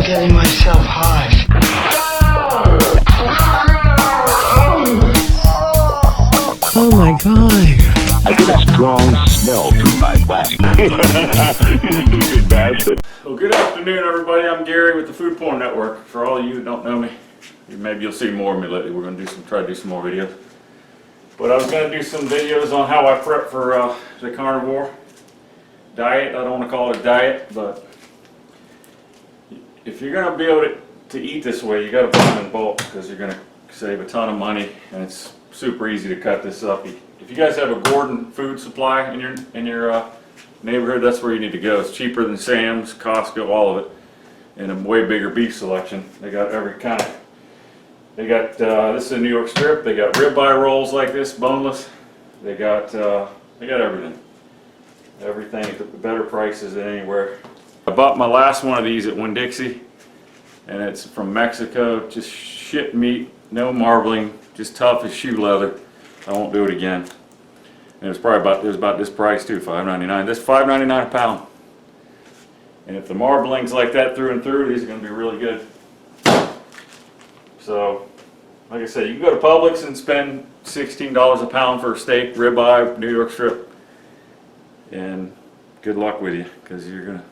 getting myself high. Oh my God. I get a strong smell through my body. You bastard. Well, good afternoon, everybody. I'm Gary with the Food Porn Network. For all of you who don't know me, maybe you'll see more of me lately. We're going to try to do some more videos. But I was going to do some videos on how I prep for the carnivore diet. I don't want to call it a diet, but if you're going to be able to eat this way, you got to buy them in bulk because you're going to save a ton of money, and it's super easy to cut this up. If you guys have a Gordon food supply in your neighborhood, that's where you need to go. It's cheaper than Sam's, Costco, all of it, and a way bigger beef selection. They got every kind of. They got this is a New York strip. They got ribeye rolls like this, boneless. They got everything. Everything at the better prices than anywhere. I bought my last one of these at Winn-Dixie, and it's from Mexico. Just shit meat, no marbling, just tough as shoe leather. I won't do it again. And it was about this price too, $5.99. This $5.99 a pound. And if the marbling's like that through and through, these are going to be really good. So, like I said, you can go to Publix and spend $16 a pound for a steak, ribeye, New York strip, and good luck with you, because you're gonna,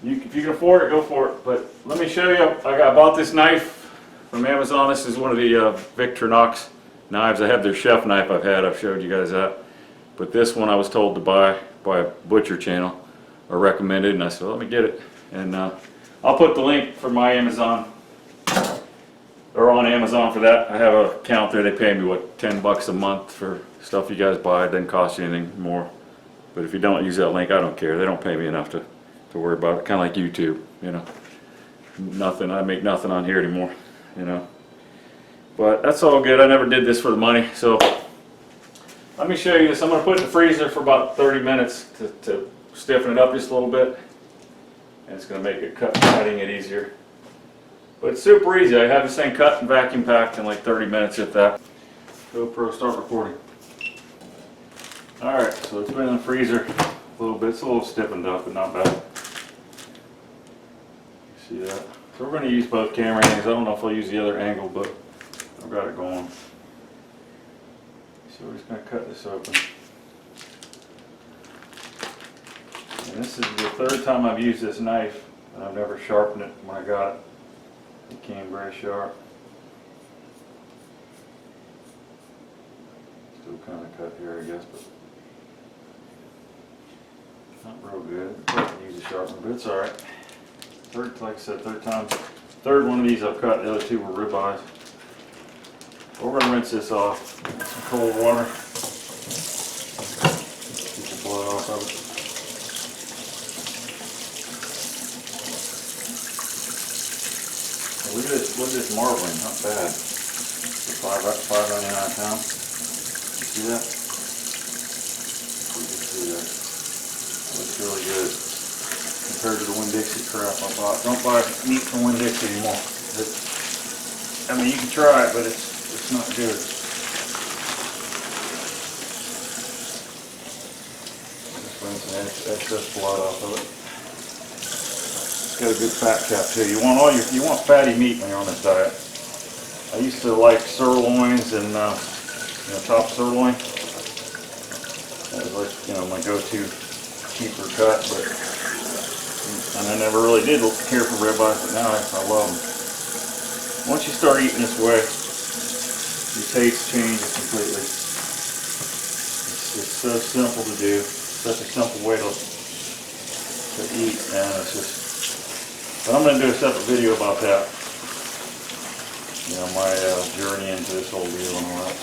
if you can afford it, go for it. But let me show you. I bought this knife from Amazon. This is one of the Victorinox knives. I have their chef knife I've showed you guys that. But this one I was told to buy by a butcher channel, or recommended, and I said, well, let me get it. And I'll put the link for my Amazon, or on Amazon for that. I have an account there. They pay me, what, $10 a month for stuff you guys buy. It doesn't cost you anything more. But if you don't use that link, I don't care. They don't pay me enough to worry about it. Kind of like YouTube, Nothing. I make nothing on here anymore, But that's all good. I never did this for the money. So let me show you this. I'm going to put it in the freezer for about 30 minutes to stiffen it up just a little bit. And it's going to make it cutting it easier. But it's super easy. I have this thing cut and vacuum packed in like 30 minutes, if that. GoPro, start recording. Alright, so it's been in the freezer a little bit. It's a little stiffened up, but not bad. See that? So we're going to use both camera angles. I don't know if I'll use the other angle, but I've got it going. So we're just going to cut this open. And this is the third time I've used this knife, and I've never sharpened it when I got it. It came very sharp. Still kind of cut here, I guess, but not real good. I could use a sharpener, but it's alright. Like I said, third one of these I've cut. The other two were ribeyes. We're going to rinse this off with some cold water. Get the blood off of it. Look at this marbling, not bad. It's $5.99 a pound. You see that? You can see that. That looks really good compared to the Winn-Dixie crap I bought. Don't buy meat from Winn-Dixie anymore. You can try it, but it's not good. Just rinse some excess blood off of it. It's got a good fat cap too. You want fatty meat when you're on this diet. I used to like sirloins and top sirloin. That was like my go-to cheaper cut, and I never really did care for ribeyes, but now I love them. Once you start eating this way, your taste changes completely. It's so simple to do. Such a simple way to eat, and it's just. But I'm going to do a separate video about that. My journey into this whole deal and all that.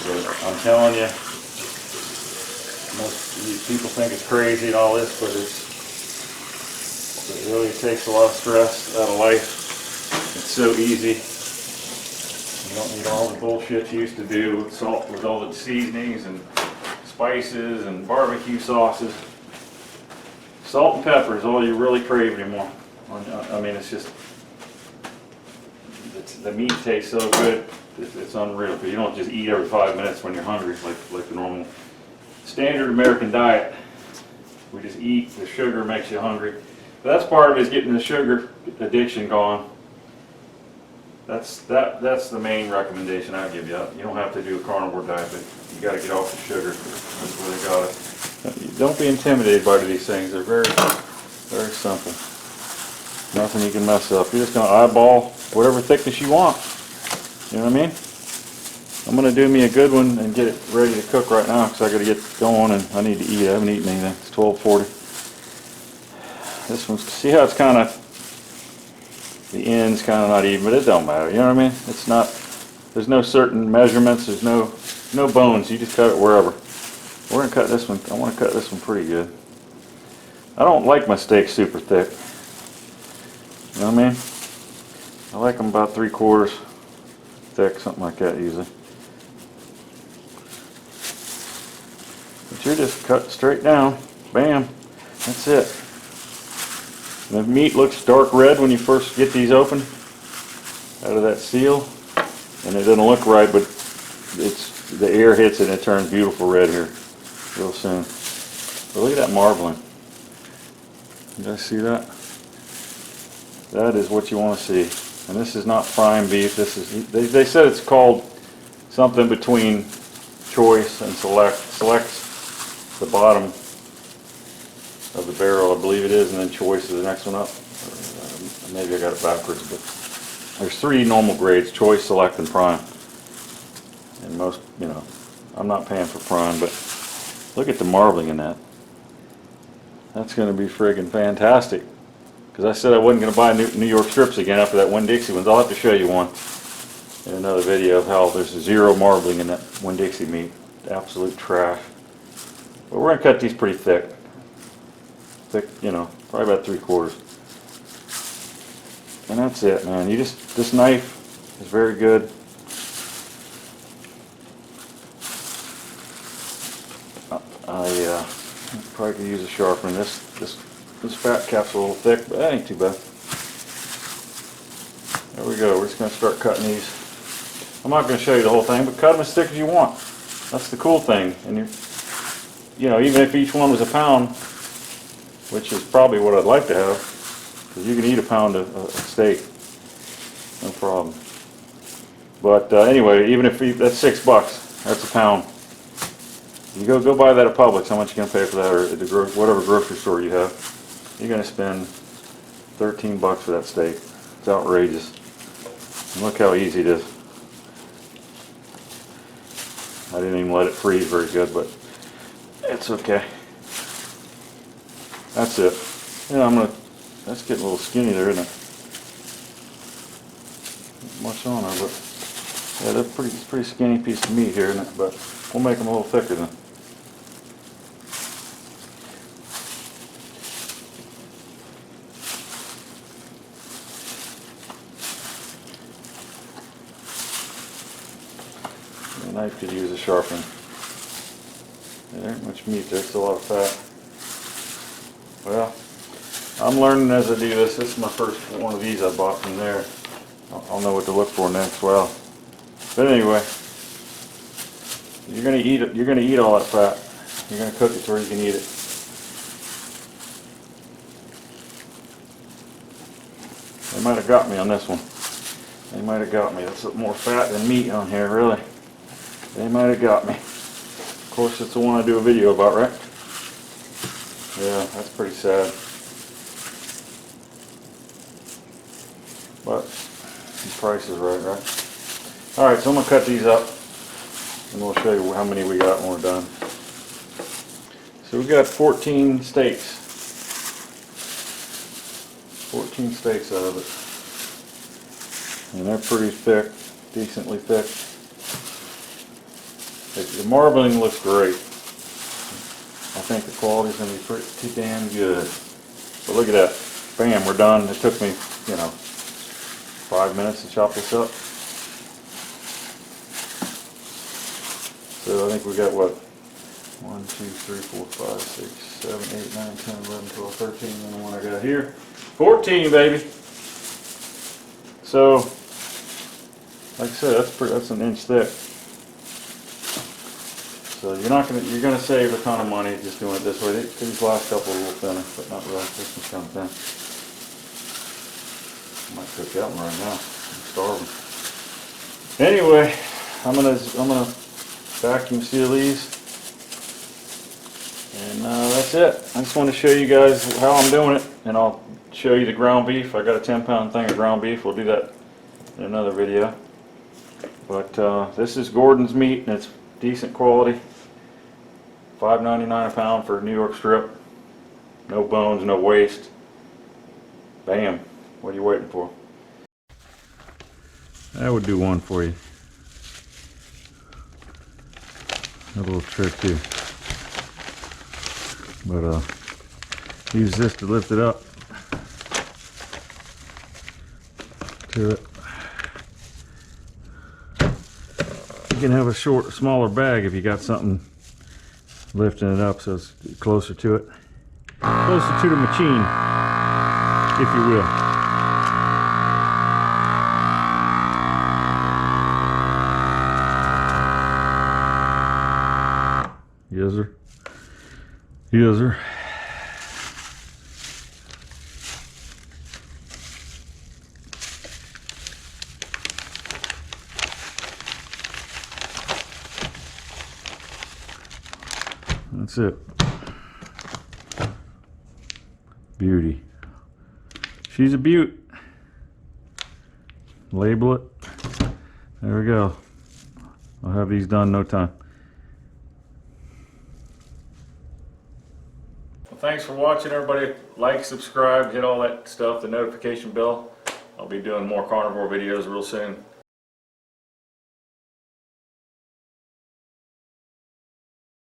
But I'm telling you, most people think it's crazy and all this, but it really takes a lot of stress out of life. It's so easy. You don't need all the bullshit you used to do with salt, with all the seasonings and spices and barbecue sauces. Salt and pepper is all you really crave anymore. It's just, the meat tastes so good, it's unreal. But you don't just eat every 5 minutes when you're hungry, like the normal standard American diet. We just eat. The sugar makes you hungry. That's part of it, is getting the sugar addiction gone. That's the main recommendation I give you. You don't have to do a carnivore diet, but you got to get off the sugar. That's where they got it. Don't be intimidated by these things. They're very, very simple. Nothing you can mess up. You're just going to eyeball whatever thickness you want. You know what I mean? I'm going to do me a good one and get it ready to cook right now because I got to get going and I need to eat. I haven't eaten anything. It's 12:40. This one's, see how it's kind of, the end's kind of not even, but it don't matter. You know what I mean? It's not, there's no certain measurements. There's no bones. You just cut it wherever. We're going to cut this one. I want to cut this one pretty good. I don't like my steaks super thick. You know what I mean? I like them about 3/4 thick, something like that usually. But you're just cut straight down. Bam. That's it. The meat looks dark red when you first get these open out of that seal, and it doesn't look right, but it's, the air hits it and it turns beautiful red here real soon. But look at that marbling. You guys see that? That is what you want to see. And this is not prime beef. This is, they said it's called something between choice and select. Select's the bottom of the barrel, I believe it is, and then choice is the next one up. Maybe I got it backwards, but there's 3 normal grades: choice, select, and prime. And most, you know, I'm not paying for prime, but look at the marbling in that. That's going to be friggin' fantastic. Because I said I wasn't going to buy New York strips again after that Winn-Dixie ones. I'll have to show you one in another video of how there's 0 marbling in that Winn-Dixie meat. Absolute trash. But we're going to cut these pretty thick. Thick, you know, probably about 3/4. And that's it, man. You just, this knife is very good. I probably could use a sharpener. This fat cap's a little thick, but that ain't too bad. There we go. We're just going to start cutting these. I'm not going to show you the whole thing, but cut them as thick as you want. That's the cool thing. And you know, even if each one was a pound, which is probably what I'd like to have, because you can eat a pound of steak, no problem. But anyway, even if that's $6, that's a pound. You go buy that at Publix. How much you gonna pay for that, or at the whatever grocery store you have? You're gonna spend $13 for that steak. It's outrageous. And look how easy it is. I didn't even let it freeze very good, but it's okay. That's it. Yeah, that's getting a little skinny there, isn't it? Not much on her, but yeah, that's it's a pretty skinny piece of meat here, isn't it? But we'll make them a little thicker then. The knife could use a sharpener. There ain't much meat there, it's a lot of fat. Well, I'm learning as I do this. This is my first one of these I bought from there. I'll know what to look for next. Well, but anyway, you're gonna eat it. You're gonna eat all that fat. You're gonna cook it to where you can eat it. They might have got me on this one. They might have got me. That's more fat than meat on here, really. They might have got me. Of course, it's the one I do a video about, right? Yeah, that's pretty sad. But the price is right? Alright, so I'm going to cut these up and we'll show you how many we got when we're done. So we got 14 steaks. 14 steaks out of it. And they're pretty thick, decently thick. The marbling looks great. I think the quality's going to be pretty damn good. But look at that. Bam, we're done. It took me, you know, 5 minutes to chop this up. So I think we got what? 1, 2, 3, 4, 5, 6, 7, 8, 9, 10, 11, 12, 13, and the one I got here. 14, baby. So, like I said, that's an inch thick. So you're gonna save a ton of money just doing it this way. These last couple are a little thinner, but not really. This one's kind of thin. I might cook that one right now. I'm starving. Anyway, I'm gonna vacuum seal these, and that's it. I just want to show you guys how I'm doing it, and I'll show you the ground beef. I got a 10-pound thing of ground beef. We'll do that in another video. But this is Gordon's meat, and it's decent quality. $5.99 a pound for New York strip. No bones, no waste. Bam. What are you waiting for? That would do one for you. A little trick too. But use this to lift it up to it. You can have a smaller bag if you got something lifting it up so it's closer to it. Closer to the machine, if you will. Yes, sir. Yes, sir. That's it. Beauty. She's a beaut. Label it. There we go. I'll have these done in no time. Well, thanks for watching, everybody. Like, subscribe, hit all that stuff, the notification bell. I'll be doing more carnivore videos real soon.